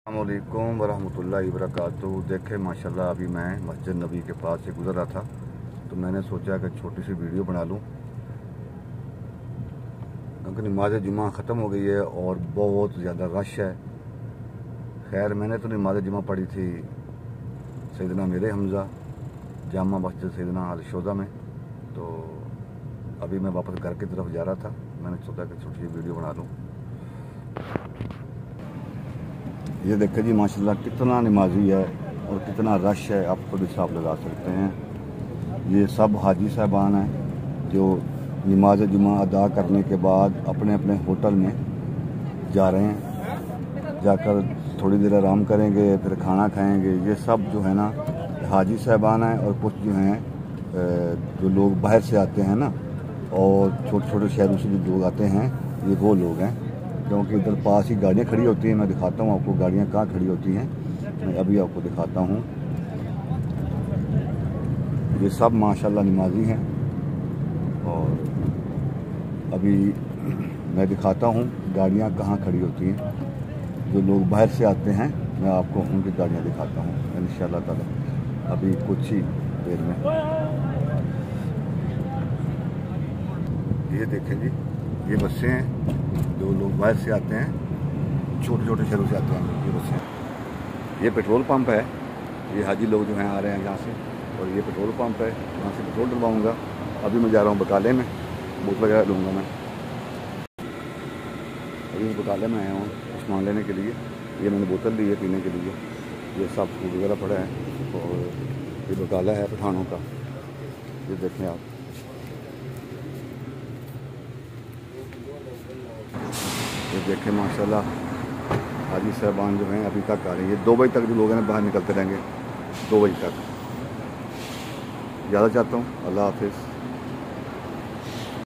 अस्सलामुअलैकुम वरहमतुल्लाहि वबरकातुहू। देखे माशाल्लाह अभी मैं मस्जिद नबी के पास से गुज़र रहा था तो मैंने सोचा कि छोटी सी वीडियो बना लूँ, क्योंकि नमाज जुमा ख़त्म हो गई है और बहुत ज़्यादा रश है। खैर मैंने तो नमाज जुमा पढ़ी थी सैयदना मेरे हमज़ा जामा मस्जिद सैयदना अल-शोदा में, तो अभी मैं वापस घर की तरफ जा रहा था। मैंने सोचा कि छोटी सी वीडियो बना लूँ। ये देखें जी माशाल्लाह कितना नमाजी है और कितना रश है, आप खुद हिसाब लगा सकते हैं। ये सब हाजी साहबान हैं जो नमाज जुमा अदा करने के बाद अपने अपने होटल में जा रहे हैं, जाकर थोड़ी देर आराम करेंगे, फिर खाना खाएंगे। ये सब जो है ना हाजी साहबान हैं, और कुछ जो हैं जो लोग बाहर से आते हैं ना, और छोटे छोटे शहरों से जो लोग आते हैं, ये वो लोग हैं। क्योंकि इधर पास ही गाड़ियाँ खड़ी होती हैं। मैं दिखाता हूँ आपको गाड़ियाँ कहाँ खड़ी होती हैं, मैं अभी आपको दिखाता हूँ। ये सब माशाल्लाह नमाजी हैं, और अभी मैं दिखाता हूँ गाड़ियाँ कहाँ खड़ी होती हैं। जो लोग बाहर से आते हैं मैं आपको उनकी गाड़ियाँ दिखाता हूँ इंशाअल्लाह ताला अभी कुछ ही देर में। ये देखें जी, ये बसें हैं जो लोग बाहर से आते हैं, छोटे छोटे शहरों से आते हैं ये बसें। ये पेट्रोल पंप है, ये हाजी लोग जो हैं आ रहे हैं यहाँ से, और ये पेट्रोल पंप है, यहाँ से पेट्रोल डलवाऊँगा। अभी मैं जा रहा हूँ बकाले में, बोतल वगैरह लूँगा मैं। अभी बकाले में आया हूँ सामान लेने के लिए। ये मैंने बोतल ली है पीने के लिए। ये सब फूड वगैरह पड़ा है, और ये बकाला है पठानों का। ये देखें आप, ये देखें माशाल्लाह हाजी साहबान जो हैं अभी तक आ रहे हैं। ये 2 बजे तक जो लोग हैं बाहर निकलते रहेंगे, 2 बजे तक। ज़्यादा चाहता हूँ। अल्लाह हाफिज़।